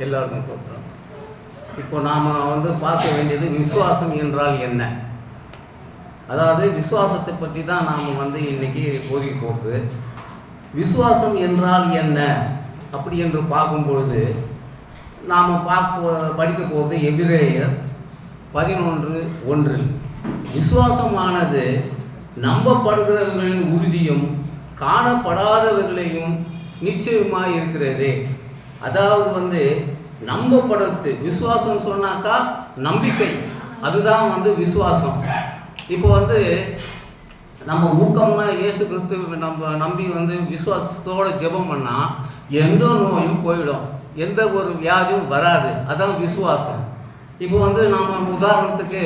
எல்லாருக்கும் தோற்றம். இப்போ நாம் பார்க்க வேண்டியது விசுவாசம் என்றால் என்ன. அதாவது விசுவாசத்தை பற்றி தான் நாம் இன்றைக்கி போதிக்க போகுது. விசுவாசம் என்றால் என்ன அப்படி என்று பார்க்கும்பொழுது நாம் படிக்க போகிறது எபிரேயர் 11:1. விசுவாசமானது நம்பப்படுகிறவர்களின் உறுதியும் காணப்படாதவர்களையும் நிச்சயமாக இருக்கிறது. அதாவது நம்பப்படுறது விசுவாசம் சொன்னாக்கா நம்பிக்கை, அதுதான் விசுவாசம். இப்போ நம்ம ஊக்கம்னா இயேசு கிறிஸ்துவ நம்ம நம்பி விசுவாசத்தோடு ஜெபம் பண்ணால் எந்த நோயும் போயிடும், எந்த ஒரு வியாதியும் வராது. அதான் விசுவாசம். இப்போ நம்ம உதாரணத்துக்கு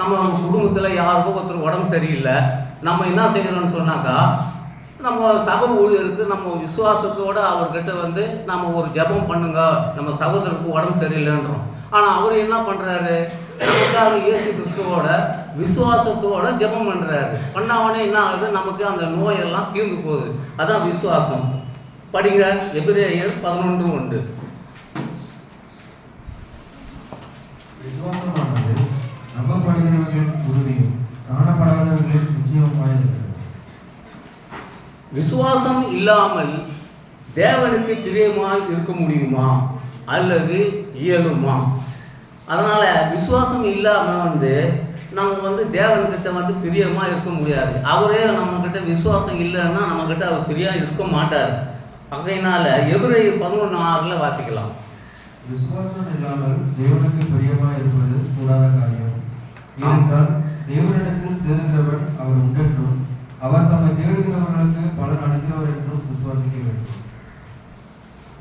நம்ம குடும்பத்தில் யாருக்கோ ஒருத்தர் உடம்பு சரியில்லை, நம்ம என்ன செய்கிறோம்னு சொன்னாக்கா நம்ம சக ஊழியருக்கு நம்ம விசுவாசத்தோடு அவர்கிட்ட நம்ம ஒரு ஜெபம் பண்ணுங்க, நம்ம சகோதரருக்கு உடம்பு சரியில்லைன்றோம். ஆனால் அவர் என்ன பண்ணுறாரு, நமக்காக இயேசு கிறிஸ்துவோட விசுவாசத்தோட ஜெபம் பண்ணுறாரு. பண்ணாவனே என்ன ஆகுது, நமக்கு அந்த நோயெல்லாம் தீர்ந்து போகுது. அதான் விசுவாசம். படிங்க எபிரேயர் 11:1. விசுவாசமானது நம்பப்படுகிறவர்களின் உறுதியும் காணப்படாதவர்களின் நிச்சயமாய் இருக்கிறது. விசுவாசம் இல்லாமல் தேவனுக்கு பிரியமாய் இருக்க முடியுமா அல்லது இயலுமா? அதனால் விசுவாசம் இல்லாமல் நம்ம தேவன்கிட்ட பிரியமாக இருக்க முடியாது. அவரே நம்மக்கிட்ட விசுவாசம் இல்லைன்னா நம்மக்கிட்ட அவர் பிரியாக இருக்க மாட்டார். அதனால எபிரேயர் 11:6 வாசிக்கலாம். விசுவாசம் இல்லாமல் தேவனுக்கு பிரியமாக இருப்பது கூடாத காரியம். ஏனென்றால் தேவனிடத்தில் சேருகிறவர் அவர் உண்டென்றும் அவர் தம்மை தேடுகிறவர்களுக்கு பலன் அளிக்கிறவர் என்றும் விசுவாசிக்க வேண்டும்.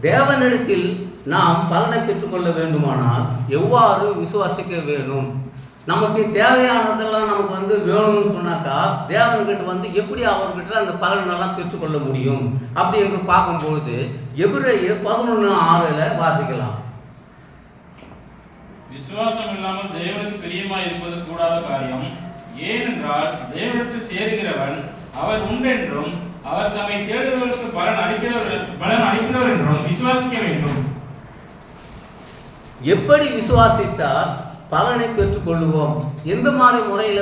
தேவனிடத்தில் நாம் பலனை பெற்றுக்கொள்ள வேண்டுமானால் எவ்வாறு விசுவாசிக்க வேணும்? நமக்கு தேவையானதெல்லாம் நமக்கு வேணும்னு சொன்னாக்கா தேவன்கிட்ட எப்படி அவர்கிட்ட அந்த பலனெல்லாம் பெற்றுக்கொள்ள முடியும் அப்படி என்று பார்க்கும்பொழுது எபிரேயர் 11:6 வாசிக்கலாம். விசுவாசம் இல்லாமல் தேவனுக்கு பிரியமாய் இருப்பது கூடாத காரியம். ஏனென்றால் தேவனிடத்தில் சேருகிறவன் அவர் உண்டென்றும் அவர் தம்மை தேடுகிறவர்களுக்கு பலன் அளிக்கிறவர் என்றும் விசுவாசிக்க வேண்டும். எப்படி விசுவாசித்தால் பலனை பெற்றுக்கொள்ளுவோம்? எந்த மாதிரி முறையில்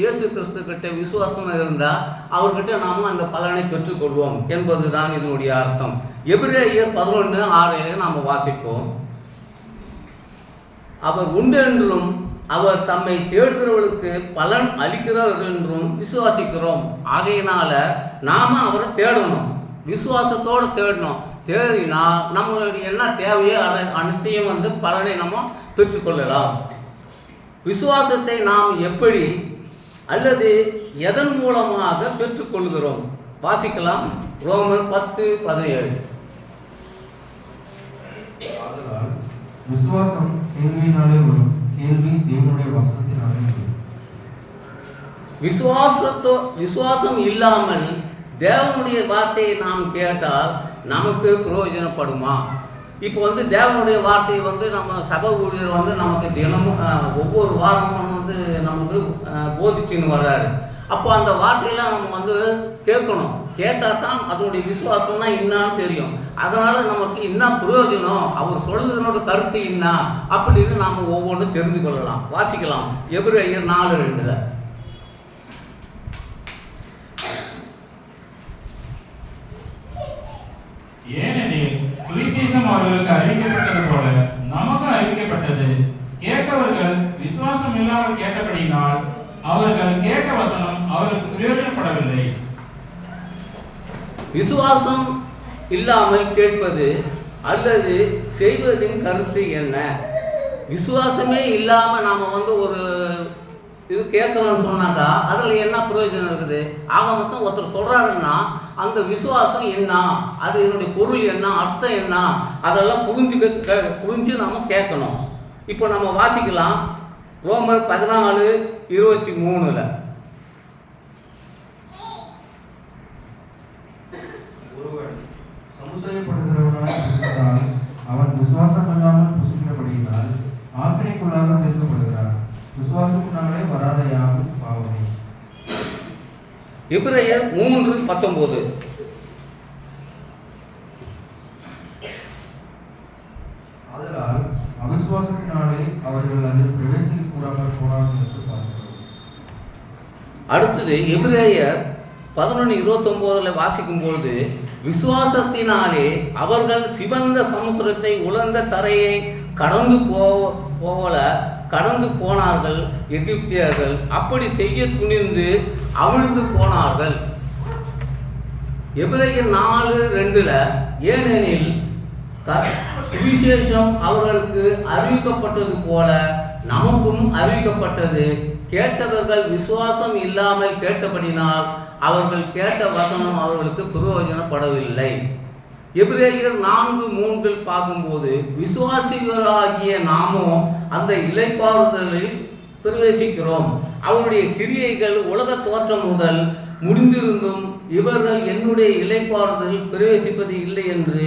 இயேசு கிறிஸ்து கிட்ட விசுவாசம் இருந்தால் அவர்கிட்ட நாம் அந்த பலனை பெற்றுக்கொள்வோம் என்பது தான் இதனுடைய அர்த்தம். எபிரேயர் 11:6 நாம் வாசிப்போம். அவர் உண்டு என்றும் அவர் தம்மை தேடுகிறவர்களுக்கு பலன் அளிக்கிறவர்கள் என்றும் விசுவாசிக்கிறோம். ஆகையினால நாம் அவரை தேடணும், விசுவாசத்தோடு தேடணும். தேடினா நம்மளுடைய என்ன தேவையோ அதை அனைத்தையும் பலனை நம்ம பெற்றுக்கொள்ளலாம். விசுவாசத்தை நாம் எப்படி அல்லது எதன் மூலமாக பெற்றுக்கொள்கிறோம்? வாசிக்கலாம். ரோமர் 10:17. விசுவாசம் கேள்வியினாலே வரும், கேள்வி தேவனுடைய வசனத்தினாலே வரும். விசுவாசம் இல்லாமல் தேவனுடைய வார்த்தையை நாம் கேட்டால் நமக்கு பிரயோஜனப்படுமா? இப்போ தேவனுடைய வார்த்தையை நம்ம சபை ஊழியர் நமக்கு தினமும் ஒவ்வொரு வாரமும் நமக்கு போதிச்சுன்னு வர்றாரு. அப்போ அந்த வார்த்தையெல்லாம் நம்ம கேட்கணும். கேட்டால் தான் அதனுடைய விசுவாசம்னா என்னான்னு தெரியும். அதனால் நமக்கு என்ன பிரயோஜனம், அவர் சொல்லுறதனோட கருத்து என்ன அப்படின்னு நாம் ஒவ்வொன்றும் தெரிந்து கொள்ளலாம். வாசிக்கலாம். எபிரேயர் 4:2. ஏனெனில் சுவிசேஷம் அவர்களுக்கு அறிவிக்கப்பட்டது போல நமக்கு அறிவிக்கப்பட்டது. கேட்டவர்கள் விசுவாசம் இல்லாமல் கேட்டபடியினால் அவர்கள் கேட்ட வசனம் அவர்களுக்கு பிரயோஜனப்படவில்லை. விசுவாசம் இல்லாமல் கேட்பது அல்லது செய்வதின் கருத்து என்ன? விசுவாசமே இல்லாமல் நாம் ஒரு இது கேட்கணும்னு சொன்னாக்கா அதில் என்ன பிரயோஜனம் இருக்குது? ஆக மொத்தம் ஒருத்தர் சொல்கிறாருன்னா அந்த விசுவாசம் என்ன, அது என்னுடைய பொருள் என்ன, அர்த்தம் என்ன, அதெல்லாம் புரிஞ்சு நம்ம கேட்கணும். இப்போ நம்ம வாசிக்கலாம். ரோமர் 14:23. ஒருவன் சமுசயப்படுகிறவனாய் புசித்தால் அவன் விசுவாசம் இல்லாமல் புசிக்கிறபடியினால் ஆக்கினைக்குள்ளாக தீர்க்கப்படுகிறான். விசுவாசத்தினாலே வராத யாவும் பாவமே. எபிரேயர் 3:19. ஆதலால் அவிசுவாசத்தினாலே அவர்கள் அதில் பிரவேசிக்க கூடாமல் போனார்கள் என்று பார்க்கிறோம். அடுத்தது எபிரேயர் 11:29 வாசிக்கும்போது, விசுவாசத்தினாலே அவர்கள் சிவந்த சமுத்திரத்தை உலர்ந்த தரையை கடந்து போனார்கள். எகிப்தியர்கள் அப்படி செய்ய துணிந்து அவிழ்ந்து போனார்கள். எபிரேயர் 4:2 ஏனெனில் சுவிசேஷம் அவர்களுக்கு அறிவிக்கப்பட்டது போல நமக்கும் அறிவிக்கப்பட்டது. கேட்டவர்கள் விசுவாசம் இல்லாமல் கேட்டபடினால் அவர்கள் கேட்ட வசனம் அவர்களுக்கு பிரயோஜனப்படவில்லை. எபிரேயர் 4:3 பார்க்கும்போது, விசுவாசிகளாகிய நாமோ அந்த இளைப்பாறுதலில் பிரவேசிக்கிறோம். அவருடைய கிரியைகள் உலக தோற்றம் முதல் முடிந்திருந்தும் இவர்கள் என்னுடைய இளைப்பாறுதலில் பிரவேசிப்பது இல்லை என்று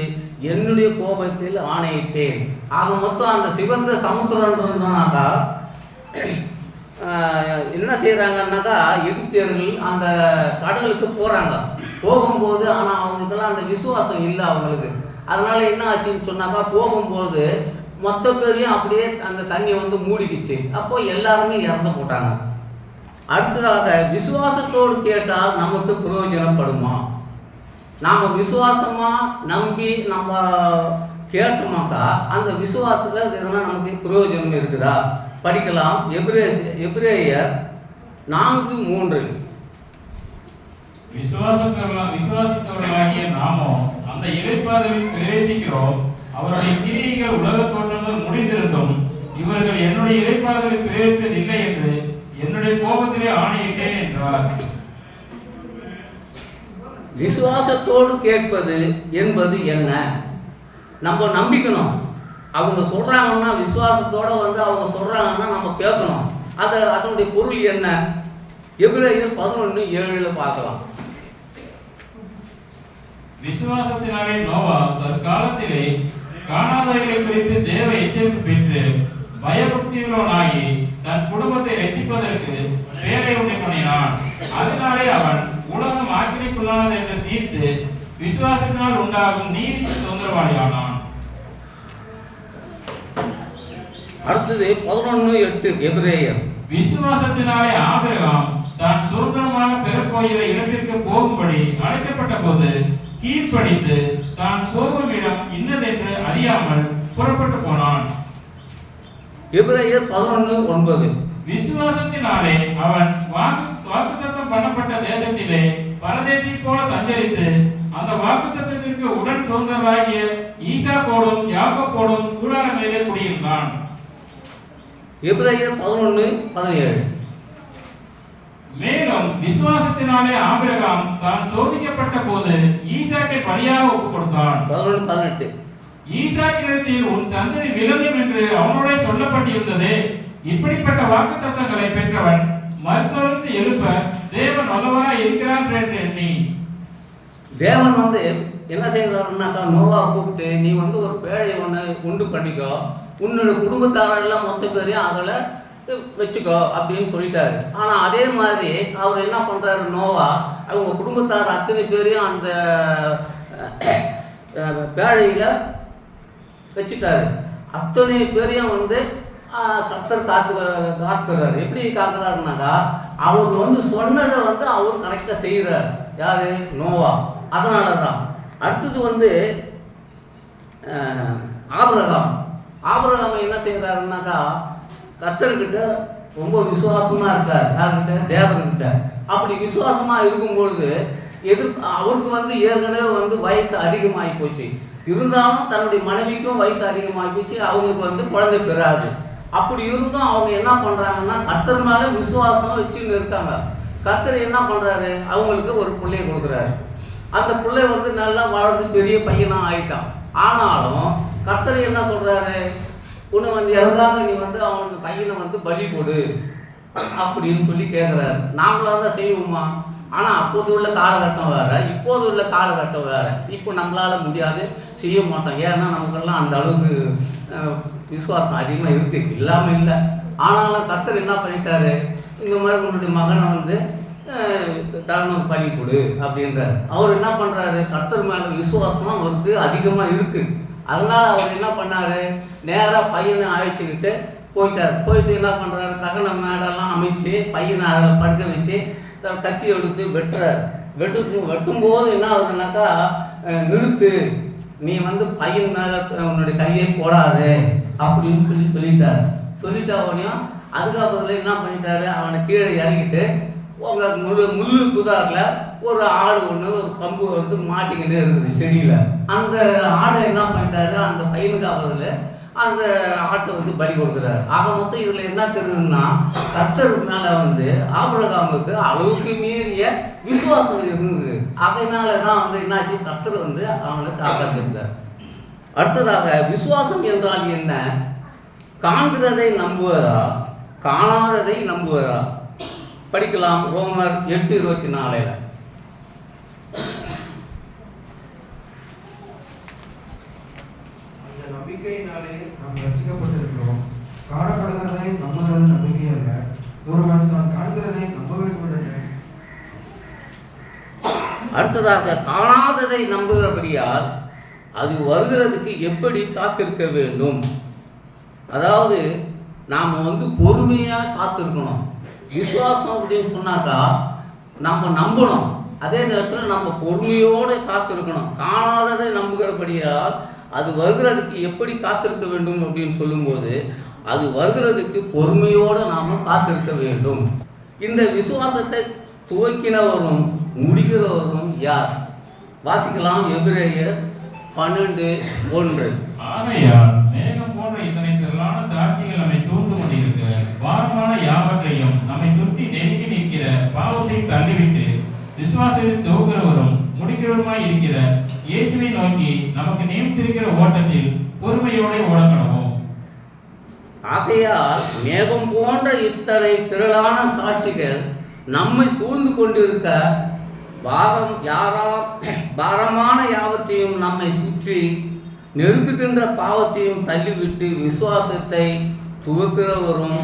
என்னுடைய கோபத்தில் ஆணையிட்டேன். ஆக மொத்தம் அந்த சிவந்த சமுத்திரம்னாக்கா என்ன செய்கிறாங்கன்னாக்கா, எகிப்தியர்கள் அந்த கடலுக்கு போகிறாங்க. போகும்போது ஆனால் அவங்களுக்கெல்லாம் அந்த விசுவாசம் இல்லை அவங்களுக்கு. அதனால என்ன ஆச்சுன்னு சொன்னாக்கா, போகும்போது மொத்த பேரையும் அப்படியே அந்த தண்ணியை வந்து மூடிக்கிச்சு. அப்போ எல்லாருமே இறந்து போட்டாங்க. அடுத்ததாக, விசுவாசத்தோடு கேட்டால் நமக்கு பிரயோஜனப்படுமா? நாம் விசுவாசமாக நம்பி நம்ம கேட்டோமாக்கா அந்த விசுவாசத்தில் எதனா நமக்கு பிரயோஜனம் இருக்குதா? படிக்கலாம். எபிரேயர் 4:3 விசுவாசித்தவர்களாகிய நாமோ அந்த இளைப்பாறுதலில் பிரவேசிக்கிறோம். அவருடைய கிரியைகள் உலக தோற்றங்கள் முடிந்திருந்தும் இவர்கள் என்னுடைய இளைப்பாறுதலில் பிரவேசிப்பதில்லை என்று என்னுடைய கோபத்திலே ஆணையிட்டேன் என்றார். விசுவாசத்தோடு கேட்பது என்பது என்ன? நம்ம நம்பிக்கணும். அவங்க சொல்கிறாங்கன்னா விசுவாசத்தோடு வந்து அவங்க சொல்கிறாங்கன்னா நம்ம கேட்கணும். அதனுடைய பொருள் என்ன? எபிரேயர் 11:7 பார்க்கலாம். விசுவாசத்தினாலே நோவா தற்காலத்திலே காணாதவைகளை குறித்து தேவ எச்சரிப்பு பெற்று பயபக்தியுள்ளவனாகி தன் குடும்பத்தை ரட்சிப்பதற்கு பேரை உண்டு பண்ணினான். அதனாலே அவன் உலகம் ஆக்கினைக்குள்ளானது என்று தீர்த்து விசுவாசத்தினால் உண்டாகும் நீதிக்கு தொந்தரவாளியானான். அடுத்தது 11:8 எபிரேயர். விசுவாசத்தினாலே ஆபிரகாம் தான் சுதந்திரமாக பெறப்போகிற இடத்திற்கு போகும்படி அழைக்கப்பட்ட போது கீழ்ப்படிந்து தான் போகும் இடம் இன்னதென்று அறியாமல் புறப்பட்டு போனான். எபிரேயர் 11:9 விசுவாசத்தினாலே அவன் வாக்குத்தத்தம் பண்ணப்பட்ட தேசத்திலே பரதேசி போல சஞ்சரித்து அந்த வாக்குத்தத்தத்திற்கு உடன் சுதந்திரராகிய ஈசாக்கோடும் யாக்கோபோடும் கூடாரங்களிலே குடியிருந்தான். எபிரேயர் 11:17 மேலும் விசுவாசத்தினாலே ஆபிரகாம் தான் சோதிக்கப்பட்ட போது ஈசாக்கை பலியாக ஒப்புக் கொடுத்தான். 11:18 ஈசாக்கினிடத்தில் உன் சந்ததி விளங்கும் என்று அவனோட சொல்லப்பட்டிருந்ததே. இப்படிப்பட்ட வாக்குத்தத்தங்களை பெற்றவன் மறுத்தொழுந்து எழுப்ப தேவன் வல்லவராய் இருக்கிறார் என்று எண்ணி. தேவன் வந்து என்ன செய்யறாருன்னாக்கா, நோவா கூப்பிட்டு நீ வந்து ஒரு பேழையை ஒன்று உண்டு பண்ணிக்கோ, உன்னோட குடும்பத்தாரெல்லாம் மொத்த பேரையும் அதில் வச்சுக்கோ அப்படின்னு சொல்லிட்டாரு. ஆனால் அதே மாதிரி அவர் என்ன பண்ணுறாரு, நோவா அவங்க குடும்பத்தார் அத்தனை பேரையும் அந்த பேழையில் வச்சுட்டாரு. அத்தனை பேரையும் வந்து கர்த்தர் காத்துக்கிறாரு. எப்படி காக்குறாருனாக்கா, அவர் வந்து சொன்னதை வந்து அவர் கரெக்டாக செய்கிறார். யாரு? நோவா. அதனால தான். அடுத்தது வந்து ஆபிரகாம் என்ன செய்கிறாருனாக்கா, கர்த்தர்கிட்ட ரொம்ப விசுவாசமாக இருக்கார். யார்கிட்ட? தேவன்கிட்ட. அப்படி விசுவாசமாக இருக்கும்பொழுது அவருக்கு வந்து ஏற்கனவே வந்து வயசு அதிகமாகி போச்சு. இருந்தாலும் தன்னுடைய மனைவிக்கும் வயசு அதிகமாகி போச்சு. அவங்களுக்கு வந்து குழந்தை பெறாது. அப்படி இருந்தும் அவங்க என்ன பண்ணுறாங்கன்னா, கர்த்தர் மேலே விசுவாசம் வச்சுன்னு இருக்காங்க. கர்த்தர் என்ன பண்ணுறாரு, அவங்களுக்கு ஒரு பிள்ளையை கொடுக்குறாரு. அந்த பிள்ளை வந்து நல்லா வளர்ந்து பெரிய பையனாக ஆயிட்டான். ஆனாலும் கர்த்தர் என்ன சொல்கிறாரு, உன்னை வந்து எதுக்காக நீ வந்து அவனுக்கு பையனை வந்து பலி கொடு அப்படின்னு சொல்லி கேட்குறாரு. நாமளாக தான் செய்வோமா? ஆனால் அப்போது உள்ள காலகட்டம் வேறு, இப்போது உள்ள காலகட்டம் வேறு. இப்போ நம்மளால் முடியாது, செய்ய மாட்டோம். ஏன்னா நமக்கெல்லாம் அந்த அளவுக்கு விசுவாசம் அதிகமாக இருக்குது, இல்லாமல் இல்லை. ஆனாலும் கர்த்தர் என்ன பண்ணிட்டாரு, இந்த மாதிரி உன்னுடைய மகனை வந்து தலைமை பலி கொடு அப்படின்றார். அவர் என்ன பண்ணுறாரு, கர்த்தர் மேலே விசுவாசம் அவருக்கு அதிகமாக இருக்குது. அதனால அவர் என்ன பண்ணாரு, நேராக பையனை அழைச்சிக்கிட்டு போயிட்டு என்ன பண்ணுறாரு, தகன மேடெல்லாம் அமைச்சு பையனை அதில் படுக்க வச்சு கத்தி எடுத்து வெட்டுறாரு. வெட்டும்போது என்ன ஆகுதுனாக்கா, நிறுத்து, நீ வந்து பையன் மேலே உன்னுடைய கையை போடாது அப்படின்னு சொல்லிட்டா உடனே அதுக்கப்புறம் என்ன பண்ணிட்டாரு, அவனை கீழே இறங்கிட்டு உங்கள் முள்ளு குதாரில் ஒரு ஆடு ஒன்று ஒரு கம்பு வந்து மாட்டிக்கிட்டே இருக்குது செடியில். அந்த ஆடை என்ன பண்ணிட்டாரு, அந்த பையனுக்கு ஆகுதுல அந்த ஆட்டை வந்து பலி கொடுக்குறாரு. ஆக மொத்தம் இதில் என்ன தெரியுதுன்னா, கர்த்தர் மேலே வந்து ஆபிரகாமுக்கு அளவுக்கு மீறிய விசுவாசம் இருந்தது. அதனால தான் வந்து என்னாச்சு, கர்த்தர் வந்து அவங்களை காப்பாற்றிருக்கார். அடுத்ததாக, விசுவாசம் என்றால் என்ன? காண்கிறதை நம்புவதா, காணாததை நம்புவதா? படிக்கலாம், ரோமர் 8:24. அந்த நம்பிக்கையினாலே நாம் ரட்சிக்கப்பட்டிருக்கிறோம். காணப்படுகிறதை நம்புகிறது நம்பிக்கை அல்ல, ஒருவன் தான் காண்கிறதை நம்ப வேண்டும் என்று. அடுத்ததாக, காணாததை நம்புகிறபடியால் அது வருகிறதுக்கு எப்படி காத்திருக்க வேண்டும்? அதாவது நாம் வந்து பொறுமையாக காத்திருக்கணும். விசுவாசம் அப்படின்னு சொன்னாக்கா நம்ம நம்பணும், அதே நேரத்தில் நம்ம பொறுமையோடு காத்திருக்கணும். காணாததை நம்புகிறபடியால் அது வருகிறதுக்கு எப்படி காத்திருக்க வேண்டும் அப்படின்னு சொல்லும்போது, அது வருகிறதுக்கு பொறுமையோடு நாம் காத்திருக்க வேண்டும். இந்த விசுவாசத்தை துவக்கினவரும் முடிகிறவரும் யார்? வாசிக்கலாம், எபிரேயர் 12:1. ஆகையால் மேகம் போன்ற இத்தனை திரளான சாட்சிகள் நம்மை சூழ்ந்து கொண்டிருக்க, பாரமான யாவற்றையும் நம்மை சுற்றி நெருங்கி நிற்கிற பாவத்தை தள்ளிவிட்டு, விசுவாசத்தில் துவங்குகிறவரும் முடிக்கிறவருமாய் இருக்கிற இயேசுவை நோக்கி நமக்கு நியமித்திருக்கிற ஓட்டத்தில் பொறுமையோடு ஓடக்கணும். ஆகையால் மேகம் போன்ற இத்தனை திரளான சாட்சிகள் நம்மை சூழ்ந்து கொண்டிருக்க, பாரமான யாவற்றையும் நம்மை சுற்றி நெருங்குகின்ற பாவத்தையும் தள்ளிவிட்டு, விசுவாசத்தை துவக்கிறவரும்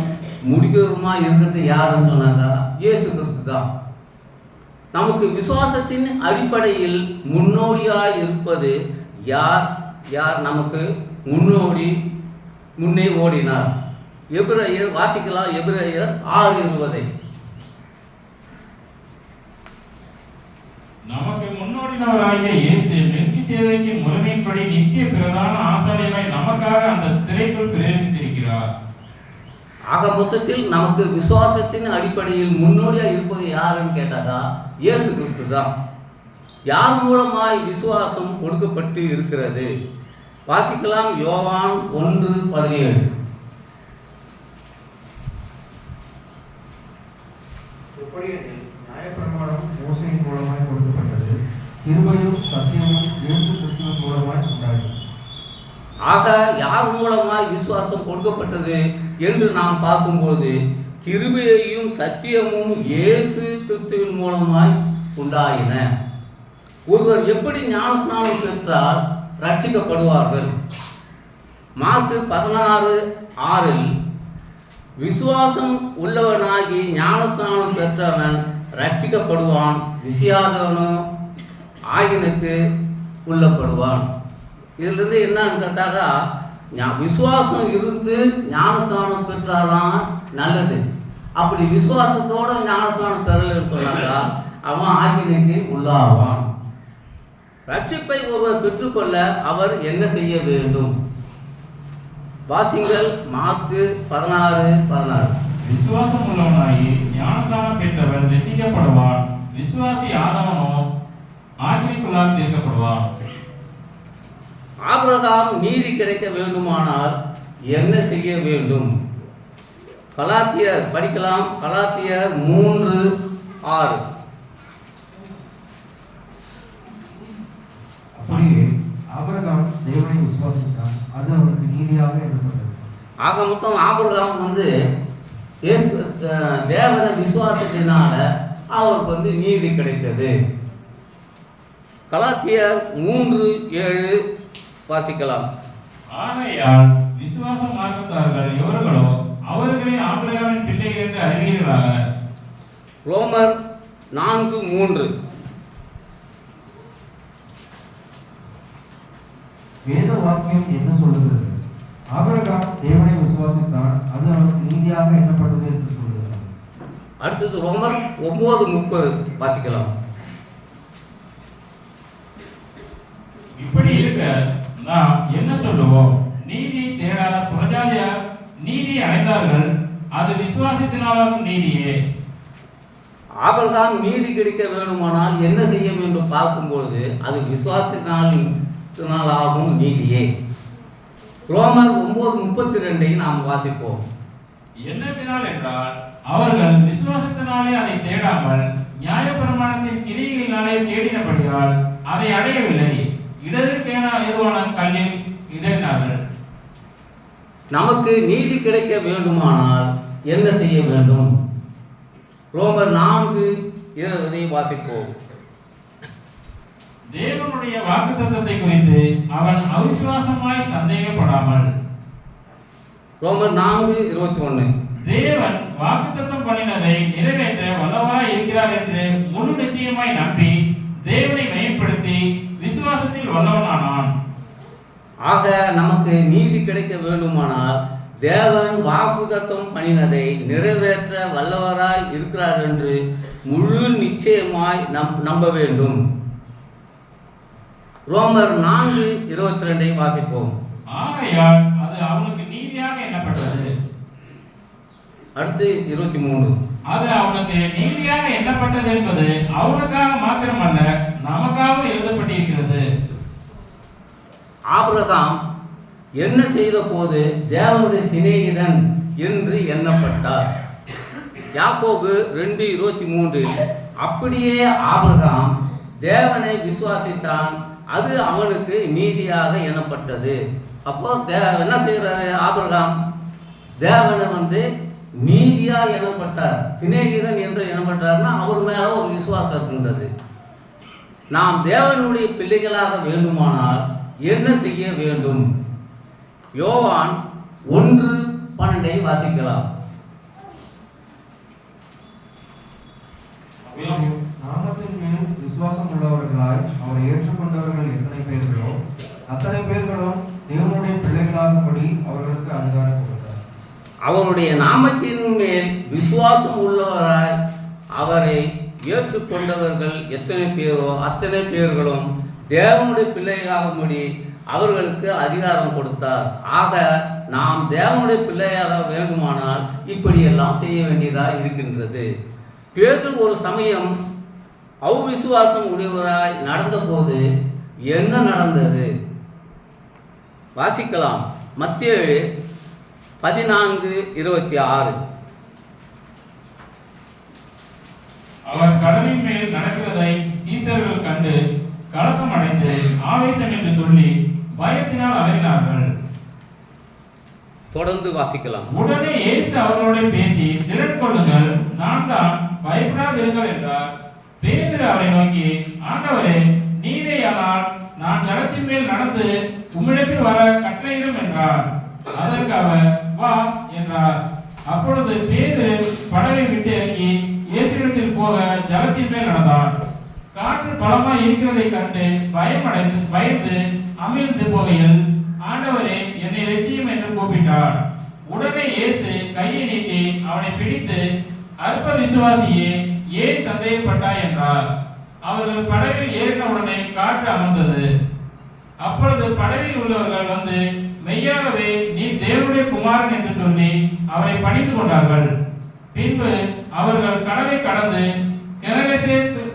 முடிக்கிறவருமா இருக்கிறது யாருன்னு சொன்னாங்க, இயேசு கிறிஸ்து தான். நமக்கு விசுவாசத்தின் அடிப்படையில் முன்னோடியாய் இருப்பது யார்? நமக்கு முன்னே ஓடினார்? எபிரேயர் வாசிக்கலாம், எபிரேயர் 6:20. நமக்கு முன்னோடினவராகிய இயேசு மெல்கிசேதேக்கு முறைமையின்படி நித்திய பிரதான ஆசாரியராய் நமக்காக அந்த திரைக்குள் பிரவேசித்திருக்கிறார். ஆக மொத்தத்தில் நமக்கு விசுவாசத்தின் அடிப்படையில் முன்னோடியா இருப்பது யாருன்னு கேட்டாதா, இயேசு கிறிஸ்து தான். யார் மூலமாய் விசுவாசம் கொடுக்கப்பட்டு இருக்கிறது? வாசிக்கலாம், யோவான் 1:17. நியாயப்பிரமாணம் மோசேயின் மூலமாய் கொடுக்கப்பட்டது, கிருபையும் சத்தியமும் இயேசு கிறிஸ்துவின் மூலமாய் உண்டாயிற்று. ஆக யார் மூலமாய் விசுவாசம் கொடுக்கப்பட்டது என்று நாம் பார்க்கும்போது, கிருபையையும் சத்தியமும் இயேசு கிறிஸ்துவின் மூலமாய் உண்டாயின. ஒருவர் எப்படி ஞானஸ்நானம் பெற்றால் ரட்சிக்கப்படுவார்கள்? மார்க்கு 16:6 விசுவாசம் உள்ளவனாகி ஞானஸ்நானம் பெற்றவன் ரட்சிக்கப்படுவான், விசியாதவனோ ஆகினுக்கு உள்ளப்படுவான். இதிலிருந்து என்னன்னு கேட்டாக்கா, விசுவாசம் இருந்து ஞானஸ்நானம் பெற்றாதான் நல்லது. அப்படி விசுவாசத்தோட ஞானஸ்நானம் பெறலன்னு சொன்னாக்கா அவன் ஆகினுக்கு உள்ளாவான். ரட்சிப்பை ஒருவர் பெற்றுக்கொள்ள அவர் என்ன செய்ய வேண்டும்? வாசிங்கள், மார்க்கு 16:16. விசுவாசம் உள்ளவனாகி ஞானஸ்நானம் பெற்றவன் ரட்சிக்கப்படுவான், விசுவாசி ஆதவனோ ஆக்கினைக்குள்ளாக தீர்க்கப்படுவான். ஆபிரகாம் நீதி கிடைக்க வேண்டுமானால் என்ன செய்ய வேண்டும்? கலாத்தியர் படிக்கலாம், கலாத்தியர் 3:6. அப்படியே ஆபிரகாம் தேவனை விசுவாசித்தான், அது அவனுக்கு நீதியாக எண்ணப்பட்டது. ஆக மொத்தம் ஆபிரகாம் வந்து தேவனை விசுவாசத்தினால அவருக்கு நீதி கிடைத்தது. கலாத்தியர் 3:7 வாசிக்கலாம். ஆகையால் விசுவாச மார்க்கத்தார்கள் எவர்களோ அவர்களே ஆபிரகாமின் பிள்ளைகள் என்று அறிவீர்களாக. ரோமர் 4:3 வேத வாக்கியம் என்ன சொல்லுகிறது? ஆபிரகாம் தேவனை விசுவாசித்தான், அது அவனுக்கு நீதியாக எண்ணப்பட்டது என்று சொல்லுகிறது. அடுத்தது ரோமர் 9:30 வாசிக்கலாம். இப்படி இருக்க நாம் என்ன சொல்லுவோம்? நீதி தேடாத புறஜாதியார் நீதி அடைந்தார்கள், அது விசுவாசத்தினாலும் நீதியே. ஆபிரகாம் நீதி கிடைக்க வேண்டுமானால் என்ன செய்ய வேண்டும் பார்க்கும்பொழுது அது விசுவாசத்தினாலாகும் நீதியே. ரோமர் 9:32 நாம் வாசிப்போம். என்னத்தினால் என்றால் அவர்கள் விசுவாசத்தினாலே அதை தேடாமல் நியாயப்பிரமாணத்தின் கிரியைகளினாலே தேடினபடியால் அதை அடையவில்லை, இடதுக்கேன ஏதுவான கல்லில் இடறினார்கள். நமக்கு நீதி கிடைக்க வேண்டுமானால் என்ன செய்ய வேண்டும்? ரோமர் 4:20 வாசிப்போம். தேவனுடைய வாக்குத்தத்தத்தை குறித்து அவன் அவிசுவாசமாய் சந்தேகப்படாமல். ரோமர் 4:21 தேவன் வாக்குத்தத்தம் பண்ணினதை நிறைவேற்ற வல்லவராய் இருக்கிறார் என்று முழு நிச்சயமாய் நம்பி தேவனை மையப்படுத்தி விசுவாசத்தில் வல்லவனானான். ஆக நமக்கு நீதி கிடைக்க வேண்டுமானால் தேவன் வாக்குத்தத்தம் பண்ணினதை நிறைவேற்ற வல்லவராய் இருக்கிறார் என்று முழு நிச்சயமாய் நம்ப வேண்டும். ரோமர் 4:22 வாசிப்போம். ஆகையால் அது அவனுக்கு நீதியாக எண்ணப்பட்டது. அடுத்து 23. அது அவனுக்கு நீதியாக எண்ணப்பட்டது என்பது அவனுக்காக மாத்திரமல்ல, நமக்காக எழுதப்பட்டிருக்கிறது. ஆபிரகாம் என்ன செய்த போது தேவனுடைய சிநேகிதன் என்று எண்ணப்பட்டார். யாக்கோபு 2:23 அப்படியே ஆபிரகாம் தேவனை விசுவாசித்தான், அது அவனுக்கு நீதியாக எண்ணப்பட்டது. அப்போ என்ன செய்கிறாரு ஆபிரகாம்? தேவனை நீதியா எண்ணப்பட்டார், சிநேகிதன் என்று எண்ணப்பட்டார்னா அவர் மேல ஒரு விசுவாசம் இருக்கின்றது. நாம் தேவனுடைய பிள்ளைகளாக வேண்டுமானால் என்ன செய்ய வேண்டும்? யோவான் 1:12 வாசிக்கலாம். நாமத்தின் மேல் விசுவாசம் உள்ளவர்களாய் அவரை ஏற்றுக்கொண்டவர்கள் எத்தனை பேர்களோ அத்தனை பேர்களும் தேவனுடைய பிள்ளைகளாகும்படி அவர்களுக்கு அதிகாரம் கொடுத்தார். அவருடைய நாமத்தின் மேல் விசுவாசம் உள்ளவராய் அவரை ஏற்றுக்கொண்டவர்கள் எத்தனை பேரோ அத்தனை பேர்களும் தேவனுடைய பிள்ளைகளாகும்படி அவர்களுக்கு அதிகாரம் கொடுத்தார். ஆக நாம் தேவனுடைய பிள்ளையாக வேண்டுமானால் இப்படியெல்லாம் செய்ய வேண்டியதாக இருக்கின்றது. பேதுரு ஒரு சமயம் அவ்விசுவாசம் உடையவராய் நடந்தபோது என்ன நடந்தது? வாசிக்கலாம். மத்தேயு 14:26. அவர் கடலின் மேல் நடக்கிறதை சீசர்கள் கண்டு கலக்கம் அடைந்து ஆவேசம் என்று சொல்லி பயத்தினால் அலறினார்கள். தொடர்ந்து வாசிக்கலாம். உடனே இயேசு அவர்களோட பேசி, திடன் கொள்ளுங்கள், நான் தான், பயப்படாதிருங்கள் என்றார். பேதுரு அவரை நோக்கி, ஆண்டவரே, நீரேயானால் நான் ஜலத்தின் மேல் நடந்து உம்மிடத்தில் வர கட்டளையிடும் என்றார். அதற்கு அவர், வா என்றார். அப்பொழுது பேதுரு படவை விட்டு இறங்கி இயேசுவிடத்தில் போக ஜலத்தின் மேல் நடந்தான். காற்று பலமாய் இருக்கிறதை கண்டு பயந்து அமிழ்ந்து போகையில், ஆண்டவரே, என்னை ரட்சியும் என்று கூப்பிட்டார். உடனே இயேசு கையை நீட்டி அவனை பிடித்து, அற்ப விசுவாசியே, ஏன் சந்தேகப்பட்டாய் என்றார். அவர்கள் படவில் ஏறின உடனே காற்று அமர்ந்தது. அப்பொழுது படவில் உள்ளவர்கள் வந்து, மெய்யாகவே நீ தேவனுடைய குமாரன் என்று சொல்லி அவரை பணிந்து கொண்டார்கள். பின்பு அவர்கள் கடலை கடந்து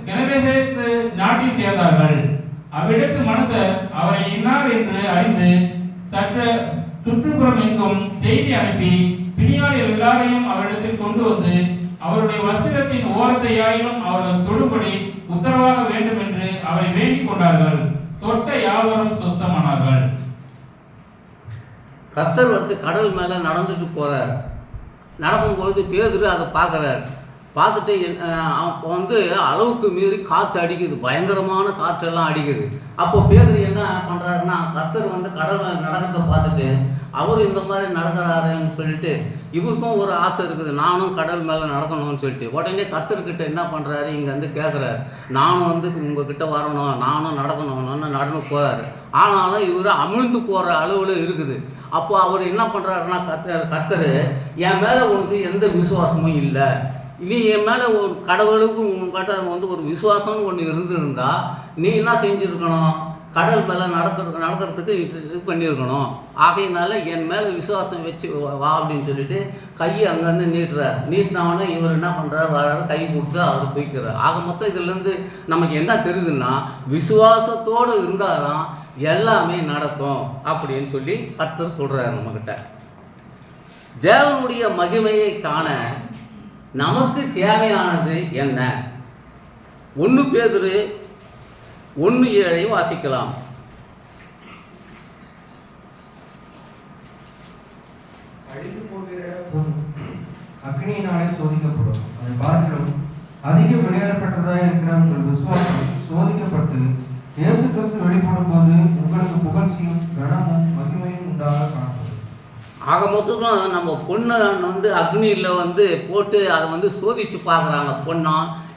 கெனசரேத்து நாட்டில் சேர்ந்தார்கள். அவ்விடத்து மனுஷர் அவரை இன்னார் என்று அறிந்து சற்று சுற்றுப்புறம் எங்கும் செய்தி அனுப்பி பிணியாளர்கள் எல்லாரையும் அவரிடத்தில் கொண்டு வந்து அவருடைய வஸ்திரத்தின் ஓரத்தையாயிலும் அவர்கள் தொடுபடி உத்தரவாக வேண்டும் என்று அவரை வேண்டிக் கொண்டார்கள். தொட்ட யாவரும் சுத்தமானார்கள். கர்த்தர் கடல் மேல நடந்துட்டு போறார். நடக்கும்பொழுது பேதுரு அதை பார்க்குறார். பார்த்துட்டு அளவுக்கு மீறி காற்று அடிக்குது, பயங்கரமான காற்றெல்லாம் அடிக்குது. அப்போ பேதுரு என்ன பண்ணுறாருன்னா, கர்த்தர் கடல் மேலே நடக்கிறத பார்த்துட்டு அவர் இந்த மாதிரி நடக்கிறாருன்னு சொல்லிட்டு இவருக்கும் ஒரு ஆசை இருக்குது, நானும் கடல் மேலே நடக்கணும்னு சொல்லிட்டு. உடனே கர்த்தர்கிட்ட என்ன பண்ணுறாரு, இங்கே வந்து கேட்குறாரு, நானும் வந்து உங்ககிட்ட வரணும், நானும் நடக்கணும்னு நடந்து போகிறாரு. ஆனாலும் இவர் அமிழ்ந்து போகிற அளவில் இருக்குது. அப்போ அவர் என்ன பண்ணுறாருன்னா, கர்த்தர் என் மேலே உனக்கு எந்த விசுவாசமும் இல்லை, நீ என் மேலே ஒரு கடவுளுக்கு உங்ககிட்ட வந்து ஒரு விசுவாசம்னு ஒன்று இருந்திருந்தா நீ என்ன செஞ்சுருக்கணும், கடல் மேலே நடக்கிறதுக்கு இது பண்ணியிருக்கணும். ஆகையினால என் மேலே விசுவாசம் வச்சு வா அப்படின்னு சொல்லிட்டு கையை அங்கேருந்து நீட்டினவொடனே இவர் என்ன பண்ணுறாரு, வர்றாரு, கை கொடுத்து அவர் தூக்கிறார். ஆக மொத்தம் இதுலேருந்து நமக்கு என்ன தெரியுதுன்னா, விசுவாசத்தோடு இருந்தால்தான் எல்லாமே நடக்கும் அப்படின்னு சொல்லி கர்த்தர் சொல்கிறார் நம்மக்கிட்ட. தேவனுடைய மகிமையை காண நமக்கு தேவையானது என்ன? 1 பேதுரு 1:7 வாசிக்கலாம். அழிந்து போகிற பொன் அக்னியினாலே சோதிக்கப்படும். அதை பார்க்கிறோம் அதிக விளையாடப்பட்டதாக இருக்கிற உங்கள் விசுவாசம் சோதிக்கப்பட்டு இயேசு கிறிஸ்து வெளிப்படும் போது உங்களுக்கு புகழ்ச்சியும் கனமும் மகிமையும் உண்டாக காணப்படும். ஆக மொத்தம் நம்ம பொண்ணை வந்து அக்னியில் வந்து போட்டு அதை வந்து சோதித்து பார்க்குறாங்க, பொண்ணா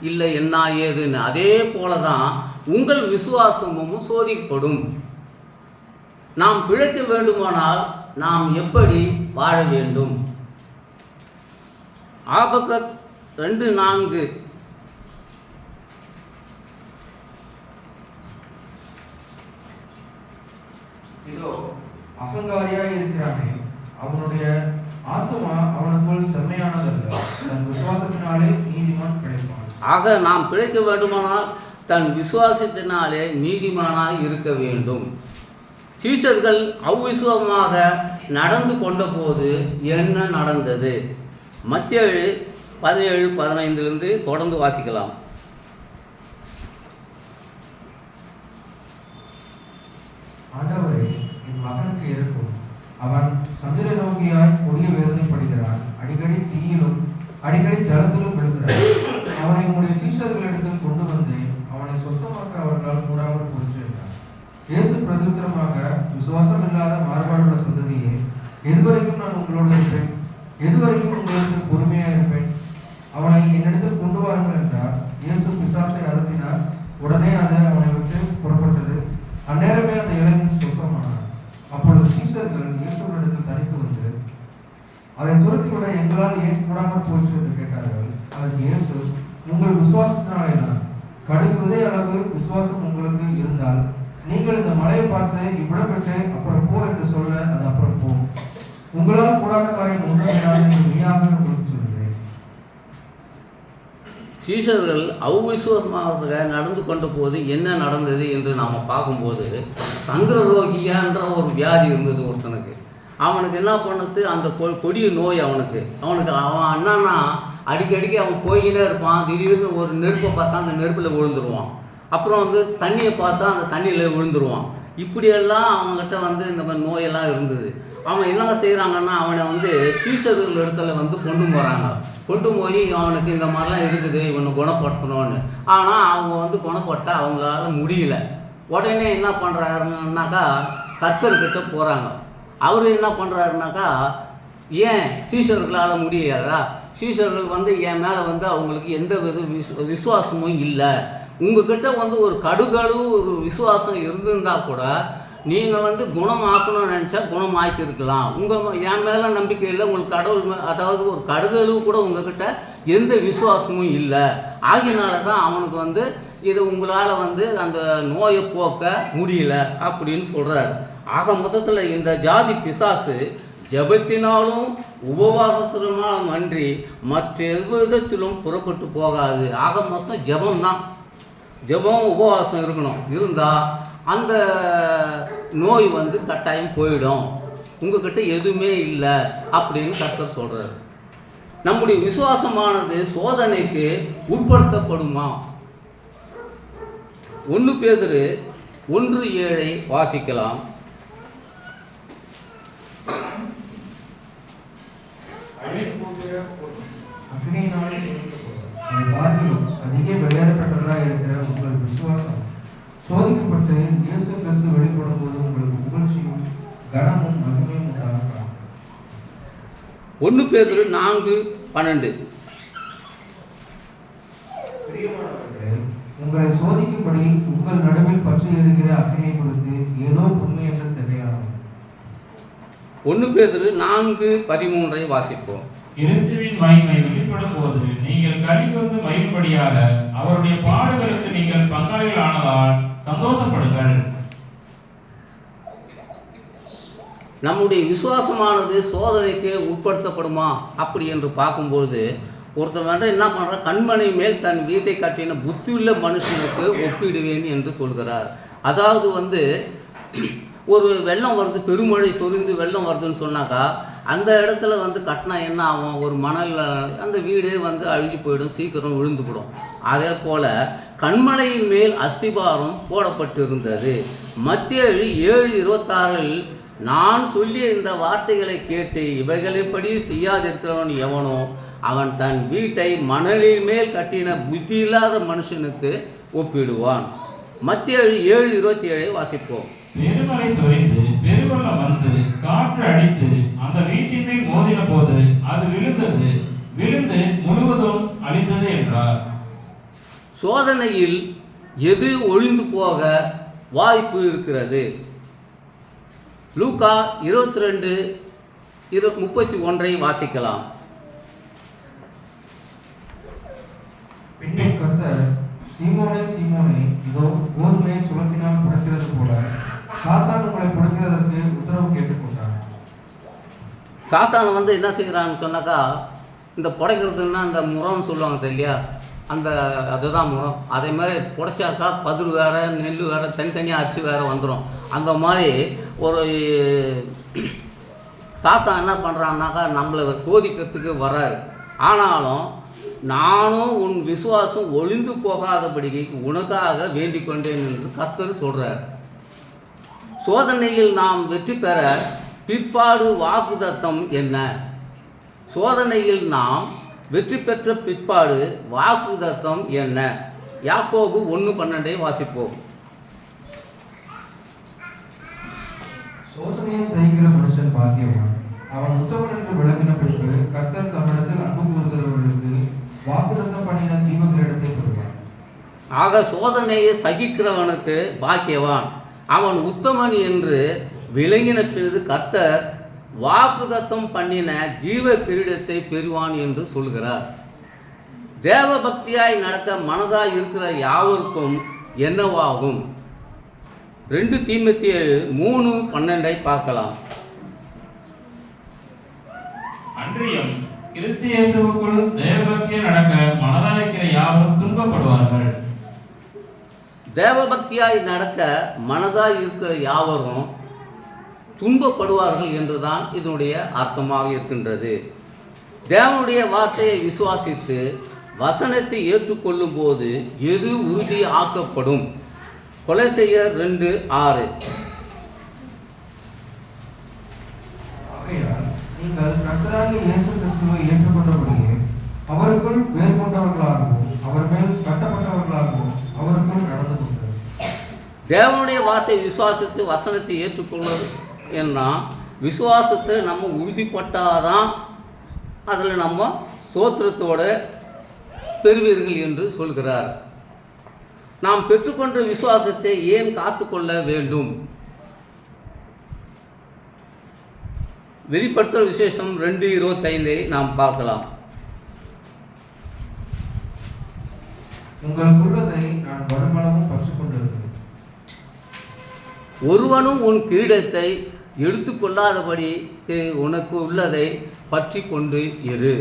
இல்லை என்ன ஏதுன்னு. அதே போல தான் உங்கள் விசுவாசமும் சோதிக்கப்படும். நாம் பிழைக்க வேண்டுமானால் நாம் எப்படி வாழ வேண்டும்? ஆபக்கத் 2:4 இதோ அகங்காரியாய் இருக்கிறானே, அவனுடைய ஆத்துமா அவனுக்குள் செம்மையானதல்ல, தன் விசுவாசத்தினாலே நீதிமான் கிடைப்பான். ஆக நாம் பிழைக்க வேண்டுமானால் தன் விசுவாசத்தினாலே நீதிமானாய் இருக்க வேண்டும். சீஷர்கள் அவ்விசுவமாக நடந்து கொண்ட போது என்ன நடந்தது? மத்தேயு 17:15 தொடர்ந்து வாசிக்கலாம். ஆண்டவரே, என் மகனுக்கு இருக்கும், அவன் சந்திர நோக்கியாய் கொடிய வேதனைப்படுகிறான், அடிக்கடி தீயிலும் அடிக்கடி ஜலத்திலும் விழுகிறான். அவனை உங்களுடைய சீஷர்களிடத்தில் கொண்டு வந்தேன், அவனை சொந்தமாக்க அவர்களால் கூடாமல் போயிருந்தான். இயேசு பிரதித்திரமாக, விசுவாசம் இல்லாத மாறுபாடுள்ள சந்ததியே, எதுவரைக்கும் நான் உங்களோடு இருப்பேன்? எதுவரைக்கும் உங்களுக்கு பொறுமையாக இருப்பேன்? அவனை என்னிடத்தில் கொண்டு வாருங்கள் என்றார். இயேசு பிசாசை அழுத்தினார். உடனே அது அவனை விட்டு புறப்பட்டது. அந்நேரமே அந்த இளைஞன் சொந்தமானார். அப்பொழுது சீஷர்கள் இயேசுவினிடத்தில் தனித்து வந்து அதை துரத்திவிட எங்களால் ஏன் கூடாமல் போச்சு என்று கேட்டார்கள். அதற்கு இயேசு, உங்கள் விசுவாசத்தினாலே தான். கடுகுதே அளவு விசுவாசம் உங்களுக்கு இருந்தால் நீங்கள் இந்த மலையை பார்த்து இவ்விடம் விட்டு அப்புறம் போ என்று சொல்ல அது அப்புறம் போ. உங்களால் கூடாத காரியம் ஒன்றும் என்று மெய்யாக உங்களுக்கு சொல்கிறேன். சீஷர்கள் அவ்விசுவாசமாக நடந்து கொண்ட போது என்ன நடந்தது என்று நாம் பார்க்கும்போது, சந்திரரோகியான்ற ஒரு வியாதி இருந்தது ஒருத்தனுக்கு. அவனுக்கு என்ன பண்ணுது, அந்த கொடிய நோய் அவனுக்கு அவன் என்னன்னா அடிக்கடிக்கு அவன் போய்கிட்டே இருப்பான். திடீர்னு ஒரு நெருப்பை பார்த்தா அந்த நெருப்பில் விழுந்துருவான். அப்புறம் வந்து தண்ணியை பார்த்தா அந்த தண்ணியில் விழுந்துருவான். இப்படியெல்லாம் அவங்ககிட்ட வந்து இந்த மாதிரி நோயெல்லாம் இருந்தது. அவன் என்னென்ன செய்கிறாங்கன்னா, அவனை வந்து சீஷர்கள் இடத்துல வந்து கொண்டு போகிறாங்க. கொண்டு போய் அவனுக்கு இந்த மாதிரிலாம் இருக்குது, இவனை குணப்படுத்தணும்னு. ஆனால் அவங்க வந்து குணப்படுத்த அவங்களால முடியல. உடனே என்ன பண்ணுறாருன்னாக்கா, கர்த்தர்கிட்ட போகிறாங்க. அவர் என்ன பண்ணுறாருனாக்கா, ஏன் சீஷர்களால் முடியாதா? சீஷர்கள் வந்து என் மேலே வந்து அவங்களுக்கு எந்த வித விசுவாசமும் இல்லை. உங்ககிட்ட வந்து ஒரு கடுகளவு ஒரு விசுவாசம் இருந்திருந்தால் கூட நீங்கள் வந்து குணமாக்கணும்னு நினச்சா குணமாக்கியிருக்கலாம். என் மேலே நம்பிக்கை இல்லை, உங்களுக்கு கடவுள் அதாவது ஒரு கடுகளவு கூட உங்ககிட்ட எந்த விசுவாசமும் இல்லை. ஆகினால தான் அவனுக்கு வந்து இது உங்களால் வந்து அந்த நோயை போக்க முடியல அப்படின்னு சொல்கிறாரு. ஆக மொத்தத்தில் இந்த ஜாதி பிசாசு ஜபத்தினாலும் உபவாசத்தினாலும் அன்றி மற்ற விதத்திலும் புறப்பட்டு போகாது. ஆக மொத்தம் ஜபம்தான். ஜபம் உபவாசம் இருக்கணும். இருந்தால் அந்த நோய் வந்து கட்டாயம் போயிடும். உங்ககிட்ட எதுவுமே இல்லை அப்படின்னு கர்த்தர் சொல்கிறார். நம்முடைய விசுவாசமானது சோதனைக்கு உட்படுத்தப்படுமா? 1 பேதுரு 1:7 வாசிக்கலாம். அதிக விளையாடப்பட்டதாக இருக்கிற உங்கள் விசுவாசம் சோதிக்கப்பட்டு இயேசு கிறிஸ்து வெளிப்படும் போது உங்களுக்கு புகழ்ச்சியும் கனமும் மகிமையும் உண்டாக 1 பேதுரு 4:12. பிரியமானவர்களே, உங்களை சோதிக்கும்படி உங்கள் நடுவில் பற்றி எரிகிற அக்கினியை குறித்து ஏதோ உண்மை என்று தெரியாது. 1 பேதுரு 4:13 வாசிப்போம். கிறிஸ்துவின் மகிமை வெளிப்படும் போது நீங்கள் கலிகூர்ந்து மகிழ்படியாக அவருடைய பாடுகளுக்கு நீங்கள் பங்காளிகள் ஆனதால் சந்தோஷப்படுங்கள். நம்முடைய விசுவாசமானது சோதனைக்கு உட்படுத்தப்படுமா அப்படி என்று பார்க்கும்போது ஒருத்தன் வேண்டாம் என்ன பண்ணுற, கண்மணி மேல் தன் வீட்டை கட்டின புத்தியுள்ள மனுஷனுக்கு ஒப்பிடுவேன் என்று சொல்கிறார். அதாவது ஒரு வெள்ளம் வருது, பெருமழை சொரிந்து வெள்ளம் வருதுன்னு சொன்னாக்கா அந்த இடத்துல கட்டினா என்ன ஆகும், ஒரு மணல் அந்த வீடே அழிஞ்சு போயிடும், சீக்கிரம் விழுந்துவிடும். அதே போல் கண்மலையின் மேல் அஸ்திபாரம் போடப்பட்டிருந்தது. மத்தேயு 7:26 நான் சொல்லிய இந்த வார்த்தைகளை கேட்டு இவைகளின்படி செய்யாதிருக்கிறவன் எவனோ அவன் தன் வீட்டை மணலின் மேல் கட்டின புத்தி இல்லாத மனுஷனுக்கு ஒப்பிடுவான். மத்தேயு 7:27 வாசிப்போம். பெருமழை சொரிந்து பெருவெள்ளம் வந்து காற்று அடித்து அந்த வீட்டின் மேல் மோதின போது அது விழுந்து முழுவதும் அழிந்தது என்றார். சோதனையில் எது ஒழிந்து போக வாய்ப்பு இருக்கிறது? லூக்கா 22:31 வாசிக்கலாம். பின்னே கர்த்தர், சீமோனே சீமோனே, இதோ கோதுமையை சுழற்றினால் புடைக்கிறது போல சாத்தான் உங்களை புடைக்கிறதற்கு உத்தரவு கேட்டுக்கொண்டார். சாத்தான் என்ன செய்கிறான்னு சொன்னாக்கா, இந்த புடைக்கிறதுன்னா இந்த முறம்னு சொல்லுவாங்க இல்லையா, அதுதான் முறம். அதே மாதிரி புடைச்சாக்கா பதில் வேறு, நெல் வேறு, தனித்தனியாக அரிசி வேறு வந்துடும். அந்த மாதிரி ஒரு சாத்தான் என்ன பண்ணுறான்னாக்கா நம்மளை சோதிக்கிறதுக்கு வர்றாரு. ஆனாலும் நானும் உன் விசுவாசம் ஒளிந்து போகாதபடிக்கு உனக்காக வேண்டிக் கொண்டேன் என்று கர்த்தர் சொல்கிறார். சோதனையில் நாம் வெற்றி பெற பிற்பாடு வாக்குத்தத்தம் என்ன? சோதனையில் நாம் வெற்றி பெற்ற பிற்பாடு வாக்குத்தத்தம் என்ன? யாக்கோபு 1:12 வாசிப்போம். சோதனையை செய்கிற மனுஷன் பாக்கியவான், அவன் உத்தமன் என்று விளங்கின பின்பு கர்த்தர் தம்மிடத்தில் அன்பு கூறுகிறவர்களுக்கு வாக்குத்தத்தம் பண்ணின தீமங்களிடத்தை பெறுவான். ஆக சோதனையை சகிக்கிறவனுக்கு பாக்கியவான், அவன் உத்தமன் என்று விளங்கின பிறகு கர்த்தர் வாக்குத்தத்தம் பண்ணின ஜீவ கிரீடத்தை பெறுவான் என்று சொல்கிறார். தேவ பக்தியாய் நடக்க மனதாய் இருக்கிற யாவருக்கும் என்னவாகும்? 2 தீமோத்தேயு 3:12 பார்க்கலாம். அன்றியும் கிறிஸ்து இயேசுவுக்குள் தேவபக்தியாய் நடக்க மனதாயிருக்கிற யாவரும் துன்பப்படுவார்கள். தேவபக்தியாய் நடக்க மனதாய் இருக்கிற யாவரும் துன்பப்படுவார்கள் என்றுதான் இதனுடைய அர்த்தமாக இருக்கின்றது. தேவனுடைய வார்த்தையை விசுவாசித்து வசனத்தை ஏற்றுக்கொள்ளும் போது எது உறுதி ஆக்கப்படும்? கொலோசியர் 2:6. ஆகையால் நீங்கள் கர்த்தராகிய இயேசு கிறிஸ்துவை ஏற்றுக்கொண்டபடியே அவருக்குள் வேர் கொண்டவர்களாகவும் அவர் மேல் கட்டப்பட்டவர்களாகவும் அவருக்குள் நடந்து கொண்டார். தேவனுடைய வார்த்தையை விசுவாசித்து வசனத்தை ஏற்றுக்கொள்வது ஏன்னா விசுவாசத்தை நம்ம உறுதிப்பட்டாதான் அதில் நம்ம சோத்திரத்தோடு பெறுவீர்கள் என்று சொல்கிறார். நாம் பெற்றுக்கொண்ட விசுவாசத்தை ஏன் காத்துக்கொள்ள வேண்டும்? வெளிப்படுத்தல் விசேஷம் 2:25 நாம் பார்க்கலாம். உங்களுக்குள்ளதை நான் வருமானமும் பற்றி கொண்டிருக்கிறேன். ஒருவனும் உன் கிரீடத்தை எடுத்துக்கொள்ளாதபடி உனக்கு உள்ளதை பற்றி கொண்டு இரு.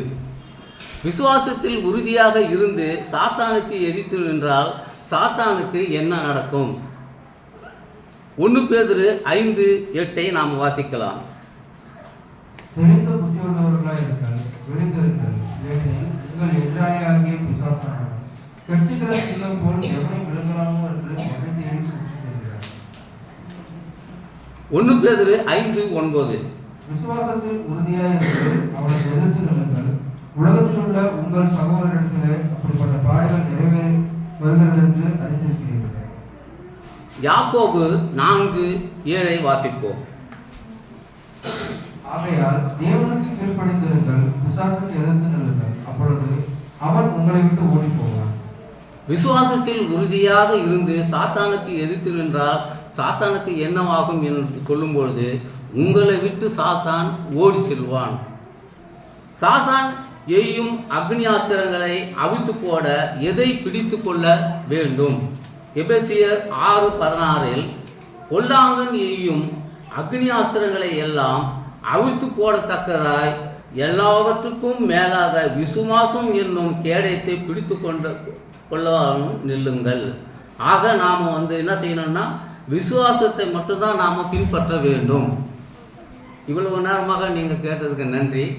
விசுவாசத்தில் உறுதியாக இருந்து சாத்தானுக்கு எதிர்த்து நின்றால் சாத்தானுக்கு என்ன நடக்கும்? 1 பேதுரு 5:8 நாம் வாசிக்கலாம். தெளிந்த புத்தியுள்ளவர்களாய் இருங்கள், விழித்திருங்கள், ஏனெனில் உங்கள் எதிராளியாகிய பிசாசானவன் கட்சிக்கிற சிங்கம் போல் எவனை விழுங்கலாமோ என்று எதை தேடி சூழ்ச்சிக்கிறார். 1 பேதுரு 5:9. விசுவாசத்தில் உறுதியாய் இருந்து அவனை எதிர்த்து நில்லுங்கள். உலகத்தில் உள்ள உங்கள் சகோதரத்திலே அப்படிப்பட்ட பாடுகள் நிறைவேறி வருகிறது என்று அறிந்திருக்கிறீர்கள். யாக்கோபு 4:7 வாசிப்போம். ஆகையால் தேவனுக்கு கீழ்ப்படிந்திருங்கள், பிசாசுக்கு எதிர்த்து நில்லுங்கள், அப்பொழுது அவன் உங்களை விட்டு ஓடி போவான். விசுவாசத்தில் உறுதியாக இருந்து சாத்தானுக்கு எதிர்த்து நின்றால் சாத்தானுக்கு என்னவாகும் என்று சொல்லும் பொழுது உங்களை விட்டு சாத்தான் ஓடி செல்வான். சாத்தான் எய்யும் அக்னியாஸ்திரங்களை அவிழ்த்து போட எதை பிடித்து கொள்ள வேண்டும்? எபேசியர் 6:16 பொல்லாங்கன் எய்யும் அக்னியாஸ்திரங்களை எல்லாம் அவிழ்த்து போடத்தக்கதாய் எல்லாவற்றுக்கும் மேலாக விசுவாசம் என்னும் கேடயத்தை பிடித்து கொள்ளாமல் நில்லுங்கள். ஆக நாம் என்ன செய்யணும்னா விசுவாசத்தை மட்டும்தான் நாம் பின்பற்ற வேண்டும். இவ்வளவு நேரமாக நீங்கள் கேட்டதுக்கு நன்றி.